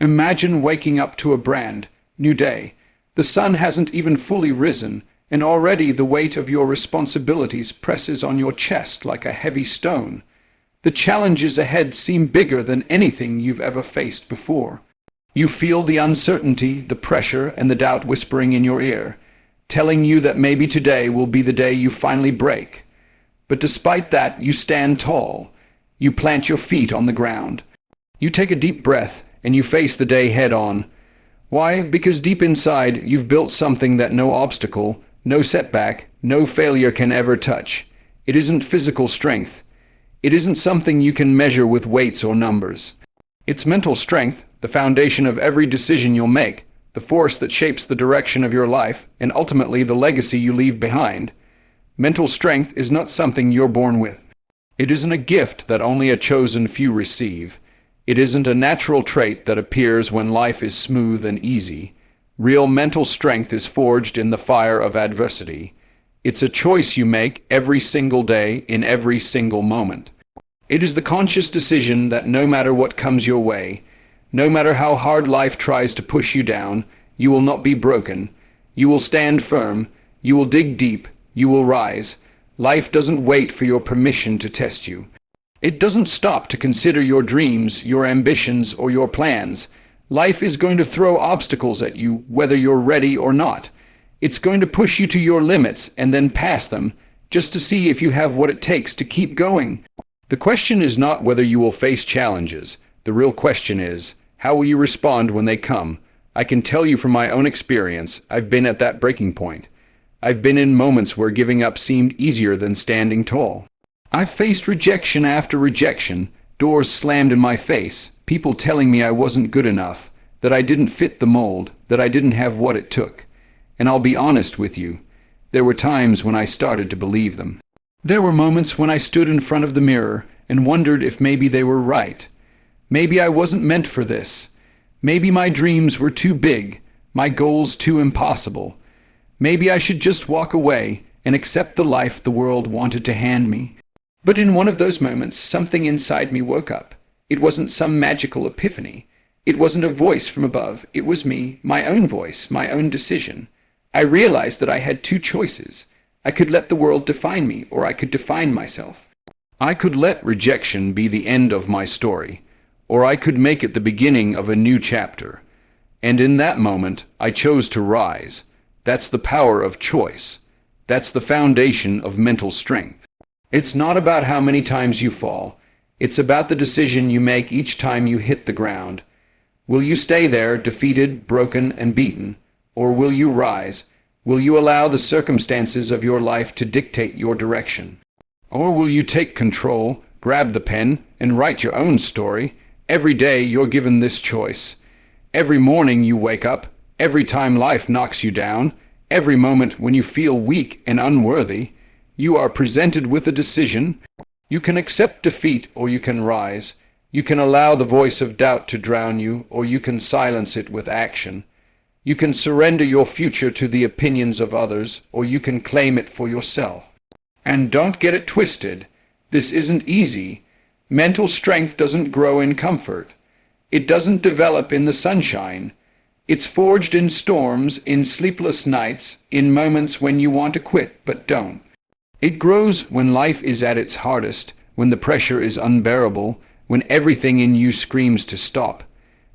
Imagine waking up to a brand new day. The sun hasn't even fully risen, and already the weight of your responsibilities presses on your chest like a heavy stone. The challenges ahead seem bigger than anything you've ever faced before. You feel the uncertainty, the pressure, and the doubt whispering in your ear, telling you that maybe today will be the day you finally break. But despite that, you stand tall. You plant your feet on the ground. You take a deep breath, and you face the day head on. Why? Because deep inside, you've built something that no obstacle, no setback, no failure can ever touch. It isn't physical strength. It isn't something you can measure with weights or numbers. It's mental strength, the foundation of every decision you'll make, the force that shapes the direction of your life, and ultimately the legacy you leave behind. Mental strength is not something you're born with. It isn't a gift that only a chosen few receive. It isn't a natural trait that appears when life is smooth and easy. Real mental strength is forged in the fire of adversity. It's a choice you make every single day, in every single moment. It is the conscious decision that no matter what comes your way, no matter how hard life tries to push you down, you will not be broken. You will stand firm. You will dig deep. You will rise. Life doesn't wait for your permission to test you. It doesn't stop to consider your dreams, your ambitions, or your plans. Life is going to throw obstacles at you, whether you're ready or not. It's going to push you to your limits and then pass them, just to see if you have what it takes to keep going. The question is not whether you will face challenges. The real question is, how will you respond when they come? I can tell you from my own experience, I've been at that breaking point. I've been in moments where giving up seemed easier than standing tall. I've faced rejection after rejection, doors slammed in my face, people telling me I wasn't good enough, that I didn't fit the mold, that I didn't have what it took. And I'll be honest with you, there were times when I started to believe them. There were moments when I stood in front of the mirror and wondered if maybe they were right. Maybe I wasn't meant for this. Maybe my dreams were too big, my goals too impossible. Maybe I should just walk away and accept the life the world wanted to hand me. But in one of those moments, something inside me woke up. It wasn't some magical epiphany. It wasn't a voice from above. It was me, my own voice, my own decision. I realized that I had two choices. I could let the world define me, or I could define myself. I could let rejection be the end of my story, or I could make it the beginning of a new chapter. And in that moment, I chose to rise. That's the power of choice. That's the foundation of mental strength. It's not about how many times you fall. It's about the decision you make each time you hit the ground. Will you stay there, defeated, broken, and beaten? Or will you rise? Will you allow the circumstances of your life to dictate your direction? Or will you take control, grab the pen, and write your own story? Every day you're given this choice. Every morning you wake up, every time life knocks you down, every moment when you feel weak and unworthy, you are presented with a decision. You can accept defeat or you can rise. You can allow the voice of doubt to drown you, or you can silence it with action. You can surrender your future to the opinions of others, or you can claim it for yourself. And don't get it twisted. This isn't easy. Mental strength doesn't grow in comfort. It doesn't develop in the sunshine. It's forged in storms, in sleepless nights, in moments when you want to quit but don't. It grows when life is at its hardest, when the pressure is unbearable, when everything in you screams to stop.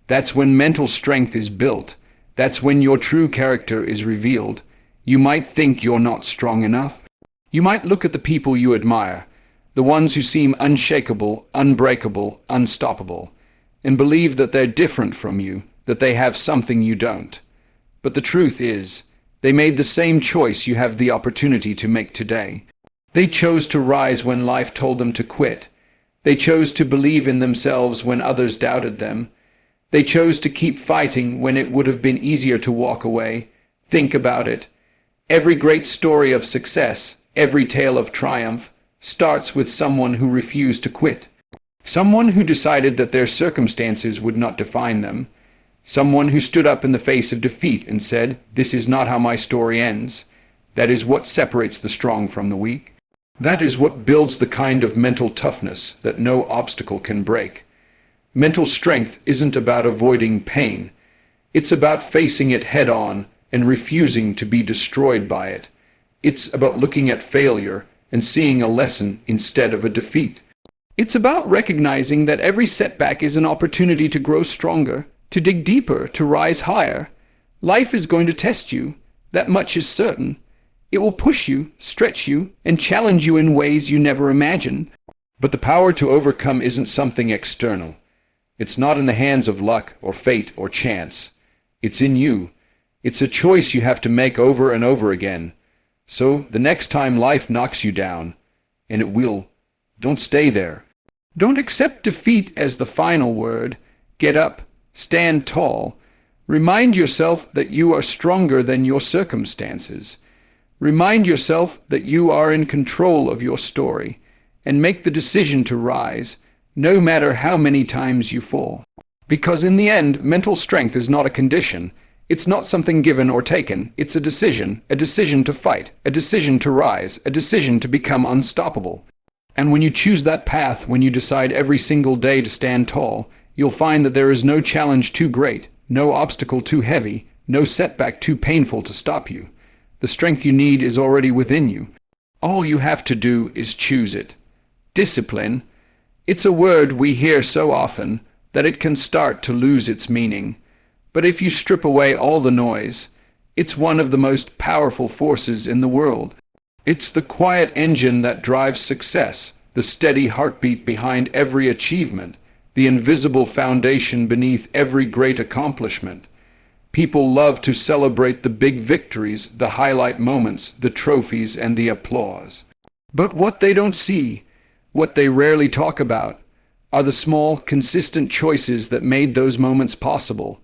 That's when mental strength is built. That's when your true character is revealed. You might think you're not strong enough. You might look at the people you admire, the ones who seem unshakable, unbreakable, unstoppable, and believe that they're different from you, that they have something you don't. But the truth is, they made the same choice you have the opportunity to make today. They chose to rise when life told them to quit. They chose to believe in themselves when others doubted them. They chose to keep fighting when it would have been easier to walk away. Think about it. Every great story of success, every tale of triumph, starts with someone who refused to quit. Someone who decided that their circumstances would not define them. Someone who stood up in the face of defeat and said, "This is not how my story ends." That is what separates the strong from the weak. That is what builds the kind of mental toughness that no obstacle can break. Mental strength isn't about avoiding pain. It's about facing it head on and refusing to be destroyed by it. It's about looking at failure and seeing a lesson instead of a defeat. It's about recognizing that every setback is an opportunity to grow stronger, to dig deeper, to rise higher. Life is going to test you. That much is certain. It will push you, stretch you, and challenge you in ways you never imagined. But the power to overcome isn't something external. It's not in the hands of luck or fate or chance. It's in you. It's a choice you have to make over and over again. So the next time life knocks you down, and it will, don't stay there. Don't accept defeat as the final word. Get up, stand tall. Remind yourself that you are stronger than your circumstances. Remind yourself that you are in control of your story, and make the decision to rise, no matter how many times you fall. Because in the end, mental strength is not a condition. It's not something given or taken. It's a decision to fight, a decision to rise, a decision to become unstoppable. And when you choose that path, when you decide every single day to stand tall, you'll find that there is no challenge too great, no obstacle too heavy, no setback too painful to stop you. The strength you need is already within you. All you have to do is choose it. Discipline. It's a word we hear so often that it can start to lose its meaning. But if you strip away all the noise, it's one of the most powerful forces in the world. It's the quiet engine that drives success, the steady heartbeat behind every achievement, the invisible foundation beneath every great accomplishment. People love to celebrate the big victories, the highlight moments, the trophies, and the applause. But what they don't see, what they rarely talk about, are the small, consistent choices that made those moments possible.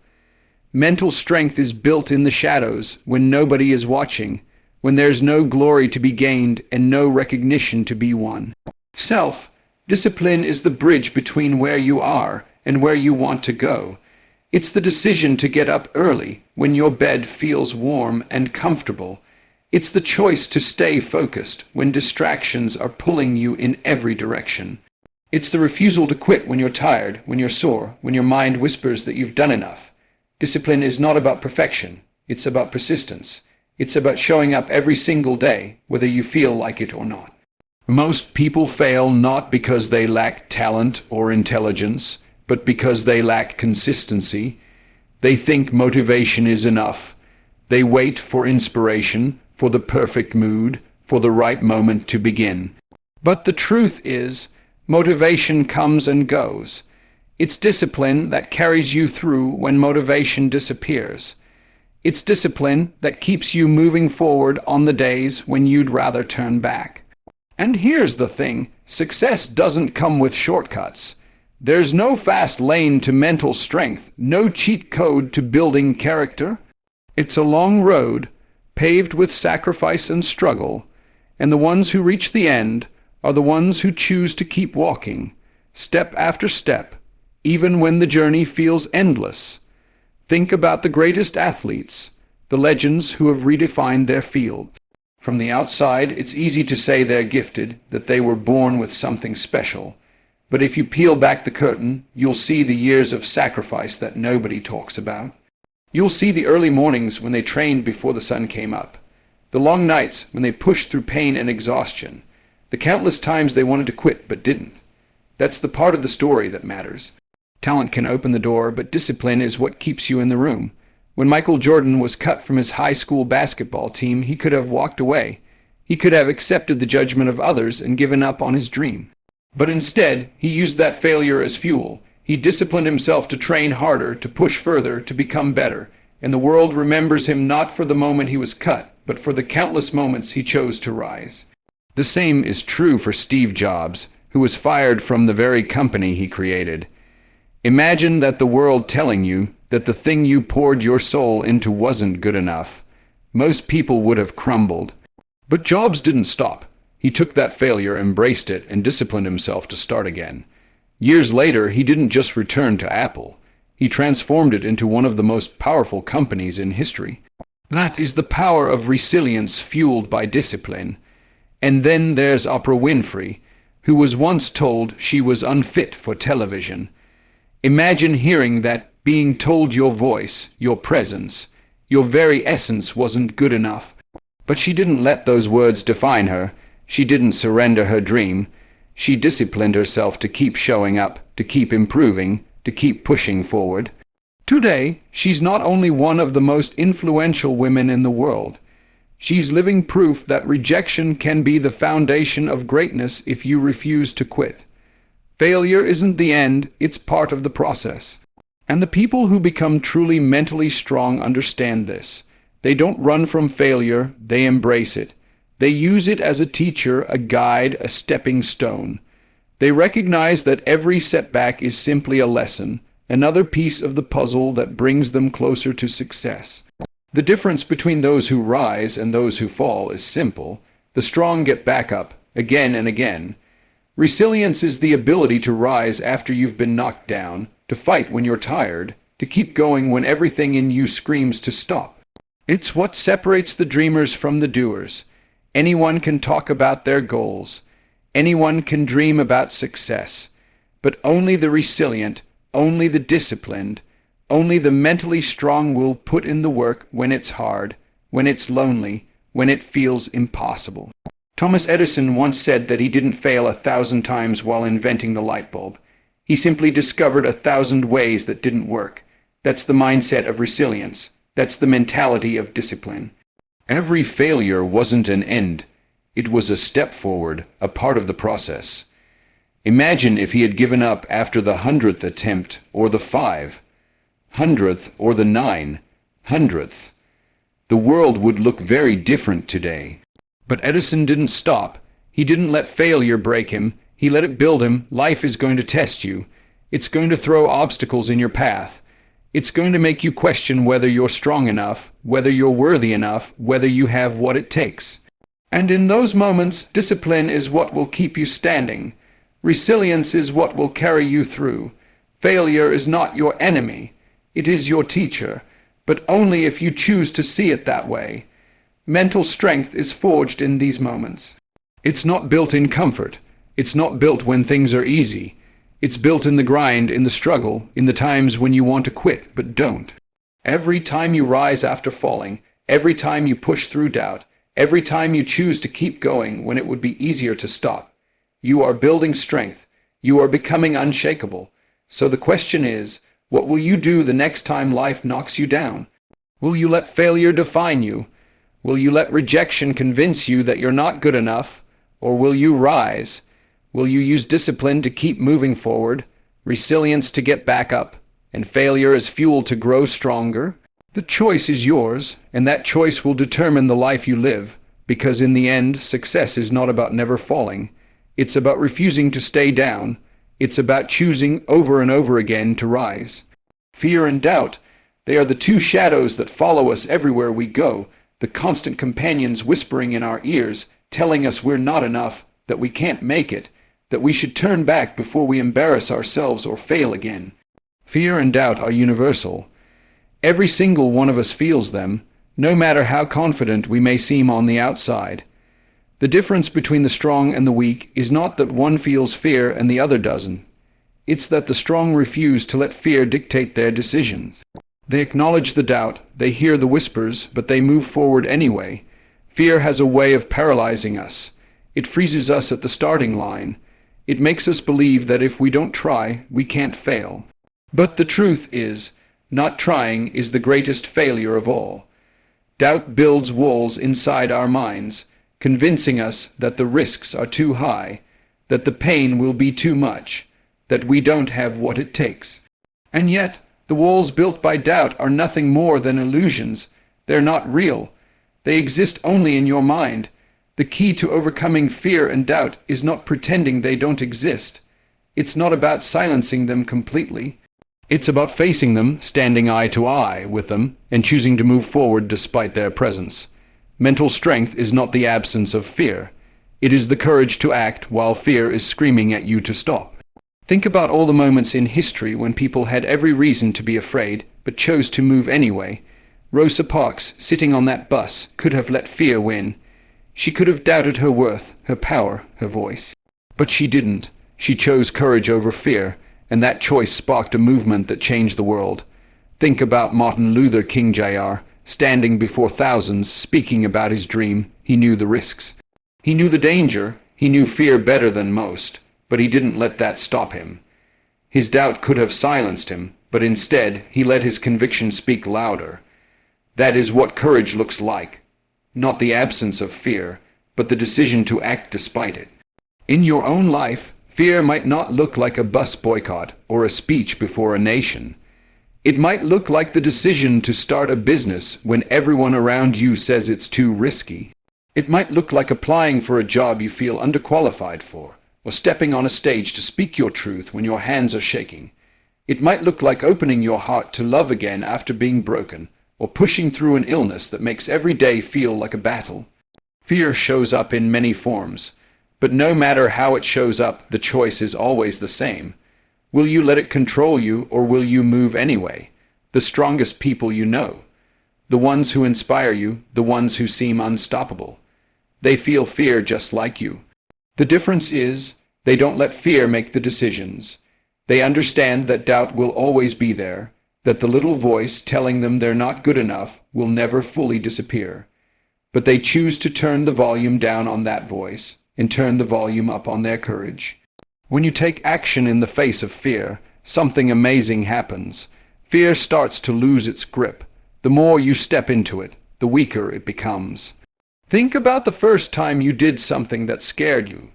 Mental strength is built in the shadows, when nobody is watching, when there's no glory to be gained and no recognition to be won. Self-discipline is the bridge between where you are and where you want to go. It's the decision to get up early when your bed feels warm and comfortable. It's the choice to stay focused when distractions are pulling you in every direction. It's the refusal to quit when you're tired, when you're sore, when your mind whispers that you've done enough. Discipline is not about perfection. It's about persistence. It's about showing up every single day, whether you feel like it or not. Most people fail not because they lack talent or intelligence, but because they lack consistency. They think motivation is enough. They wait for inspiration, for the perfect mood, for the right moment to begin. But the truth is, motivation comes and goes. It's discipline that carries you through when motivation disappears. It's discipline that keeps you moving forward on the days when you'd rather turn back. And here's the thing, success doesn't come with shortcuts. There's no fast lane to mental strength, no cheat code to building character. It's a long road, paved with sacrifice and struggle, and the ones who reach the end are the ones who choose to keep walking, step after step, even when the journey feels endless. Think about the greatest athletes, the legends who have redefined their field. From the outside, it's easy to say they're gifted, that they were born with something special. But if you peel back the curtain, you'll see the years of sacrifice that nobody talks about. You'll see the early mornings when they trained before the sun came up, the long nights when they pushed through pain and exhaustion, the countless times they wanted to quit but didn't. That's the part of the story that matters. Talent can open the door, but discipline is what keeps you in the room. When Michael Jordan was cut from his high school basketball team, he could have walked away. He could have accepted the judgment of others and given up on his dream. But instead, he used that failure as fuel. He disciplined himself to train harder, to push further, to become better. And the world remembers him not for the moment he was cut, but for the countless moments he chose to rise. The same is true for Steve Jobs, who was fired from the very company he created. Imagine that the world telling you that the thing you poured your soul into wasn't good enough. Most people would have crumbled. But Jobs didn't stop. He took that failure, embraced it, and disciplined himself to start again. Years later, he didn't just return to Apple. He transformed it into one of the most powerful companies in history. That is the power of resilience fueled by discipline. And then there's Oprah Winfrey, who was once told she was unfit for television. Imagine hearing that, being told your voice, your presence, your very essence wasn't good enough. But she didn't let those words define her. She didn't surrender her dream. She disciplined herself to keep showing up, to keep improving, to keep pushing forward. Today, she's not only one of the most influential women in the world. She's living proof that rejection can be the foundation of greatness if you refuse to quit. Failure isn't the end, it's part of the process. And the people who become truly mentally strong understand this. They don't run from failure, they embrace it. They use it as a teacher, a guide, a stepping stone. They recognize that every setback is simply a lesson, another piece of the puzzle that brings them closer to success. The difference between those who rise and those who fall is simple. The strong get back up, again and again. Resilience is the ability to rise after you've been knocked down, to fight when you're tired, to keep going when everything in you screams to stop. It's what separates the dreamers from the doers. Anyone can talk about their goals. Anyone can dream about success. But only the resilient, only the disciplined, only the mentally strong will put in the work when it's hard, when it's lonely, when it feels impossible. Thomas Edison once said that he didn't fail 1,000 times while inventing the light bulb. He simply discovered 1,000 ways that didn't work. That's the mindset of resilience. That's the mentality of discipline. Every failure wasn't an end. It was a step forward, a part of the process. Imagine if he had given up after the 100th attempt, or the 500th, or the 900th. The world would look very different today. But Edison didn't stop. He didn't let failure break him. He let it build him. Life is going to test you. It's going to throw obstacles in your path. It's going to make you question whether you're strong enough, whether you're worthy enough, whether you have what it takes. And in those moments, discipline is what will keep you standing. Resilience is what will carry you through. Failure is not your enemy. It is your teacher, but only if you choose to see it that way. Mental strength is forged in these moments. It's not built in comfort. It's not built when things are easy. It's built in the grind, in the struggle, in the times when you want to quit but don't. Every time you rise after falling, every time you push through doubt, every time you choose to keep going when it would be easier to stop, you are building strength. You are becoming unshakable. So the question is, what will you do the next time life knocks you down? Will you let failure define you? Will you let rejection convince you that you're not good enough? Or will you rise? Will you use discipline to keep moving forward, resilience to get back up, and failure as fuel to grow stronger? The choice is yours, and that choice will determine the life you live, because in the end, success is not about never falling. It's about refusing to stay down. It's about choosing over and over again to rise. Fear and doubt, they are the two shadows that follow us everywhere we go, the constant companions whispering in our ears, telling us we're not enough, that we can't make it, that we should turn back before we embarrass ourselves or fail again. Fear and doubt are universal. Every single one of us feels them, no matter how confident we may seem on the outside. The difference between the strong and the weak is not that one feels fear and the other doesn't. It's that the strong refuse to let fear dictate their decisions. They acknowledge the doubt, they hear the whispers, but they move forward anyway. Fear has a way of paralyzing us. It freezes us at the starting line. It makes us believe that if we don't try, we can't fail. But the truth is, not trying is the greatest failure of all. Doubt builds walls inside our minds, convincing us that the risks are too high, that the pain will be too much, that we don't have what it takes. And yet, the walls built by doubt are nothing more than illusions. They're not real. They exist only in your mind. The key to overcoming fear and doubt is not pretending they don't exist. It's not about silencing them completely. It's about facing them, standing eye to eye with them, and choosing to move forward despite their presence. Mental strength is not the absence of fear. It is the courage to act while fear is screaming at you to stop. Think about all the moments in history when people had every reason to be afraid, but chose to move anyway. Rosa Parks, sitting on that bus, could have let fear win. She could have doubted her worth, her power, her voice. But she didn't. She chose courage over fear, and that choice sparked a movement that changed the world. Think about Martin Luther King Jr., standing before thousands, speaking about his dream. He knew the risks. He knew the danger. He knew fear better than most, but he didn't let that stop him. His doubt could have silenced him, but instead he let his conviction speak louder. That is what courage looks like. Not the absence of fear, but the decision to act despite it. In your own life, fear might not look like a bus boycott or a speech before a nation. It might look like the decision to start a business when everyone around you says it's too risky. It might look like applying for a job you feel underqualified for, or stepping on a stage to speak your truth when your hands are shaking. It might look like opening your heart to love again after being broken, or pushing through an illness that makes every day feel like a battle. Fear shows up in many forms, but no matter how it shows up, the choice is always the same. Will you let it control you, or will you move anyway? The strongest people you know, the ones who inspire you, the ones who seem unstoppable. They feel fear just like you. The difference is, they don't let fear make the decisions. They understand that doubt will always be there, that the little voice telling them they're not good enough will never fully disappear. But they choose to turn the volume down on that voice and turn the volume up on their courage. When you take action in the face of fear, something amazing happens. Fear starts to lose its grip. The more you step into it, the weaker it becomes. Think about the first time you did something that scared you.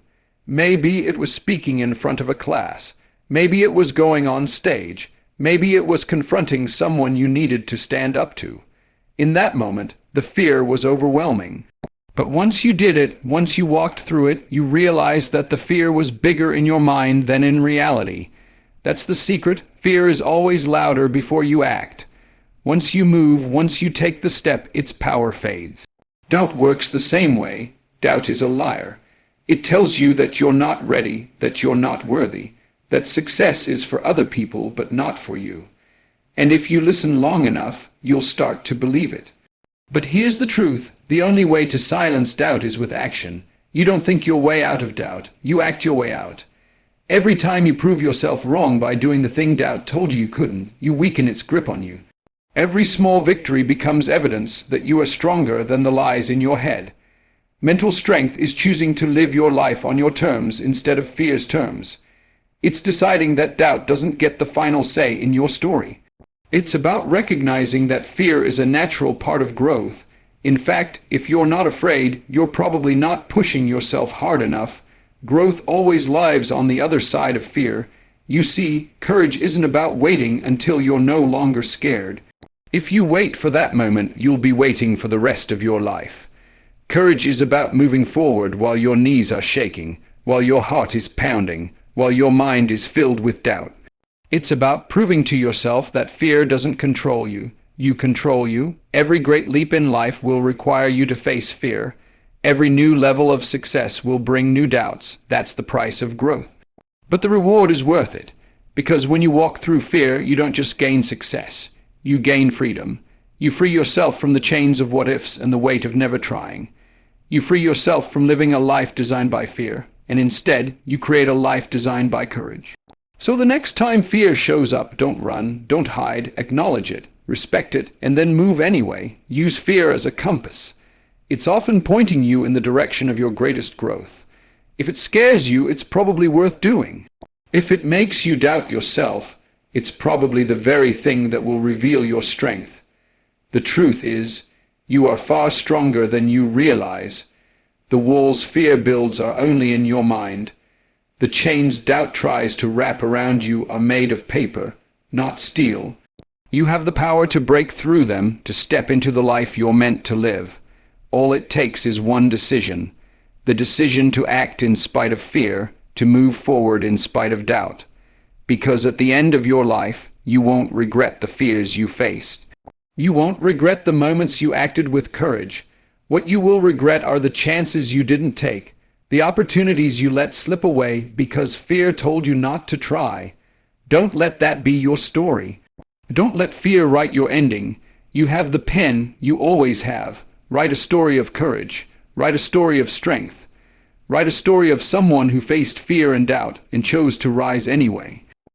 Maybe it was speaking in front of a class. Maybe it was going on stage. Maybe it was confronting someone you needed to stand up to. In that moment, the fear was overwhelming. But once you did it, once you walked through it, you realized that the fear was bigger in your mind than in reality. That's the secret. Fear is always louder before you act. Once you move, once you take the step, its power fades. Doubt works the same way. Doubt is a liar. It tells you that you're not ready, that you're not worthy, that success is for other people but not for you. And if you listen long enough, you'll start to believe it. But here's the truth. The only way to silence doubt is with action. You don't think your way out of doubt. You act your way out. Every time you prove yourself wrong by doing the thing doubt told you couldn't, you weaken its grip on you. Every small victory becomes evidence that you are stronger than the lies in your head. Mental strength is choosing to live your life on your terms instead of fear's terms. It's deciding that doubt doesn't get the final say in your story. It's about recognizing that fear is a natural part of growth. In fact, if you're not afraid, you're probably not pushing yourself hard enough. Growth always lives on the other side of fear. You see, courage isn't about waiting until you're no longer scared. If you wait for that moment, you'll be waiting for the rest of your life. Courage is about moving forward while your knees are shaking, while your heart is pounding, while your mind is filled with doubt. It's about proving to yourself that fear doesn't control you. You control you. Every great leap in life will require you to face fear. Every new level of success will bring new doubts. That's the price of growth. But the reward is worth it, because when you walk through fear, you don't just gain success. You gain freedom. You free yourself from the chains of what-ifs and the weight of never trying. You free yourself from living a life designed by fear, and instead, you create a life designed by courage. So the next time fear shows up, don't run, don't hide, acknowledge it, respect it, and then move anyway. Use fear as a compass. It's often pointing you in the direction of your greatest growth. If it scares you, it's probably worth doing. If it makes you doubt yourself, it's probably the very thing that will reveal your strength. The truth is, you are far stronger than you realize. The walls fear builds are only in your mind. The chains doubt tries to wrap around you are made of paper, not steel. You have the power to break through them, to step into the life you're meant to live. All it takes is one decision. The decision to act in spite of fear, to move forward in spite of doubt. Because at the end of your life, you won't regret the fears you faced. You won't regret the moments you acted with courage. What you will regret are the chances you didn't take, the opportunities you let slip away because fear told you not to try. Don't let that be your story. Don't let fear write your ending. You have the pen you always have. Write a story of courage. Write a story of strength. Write a story of someone who faced fear and doubt and chose to rise anyway.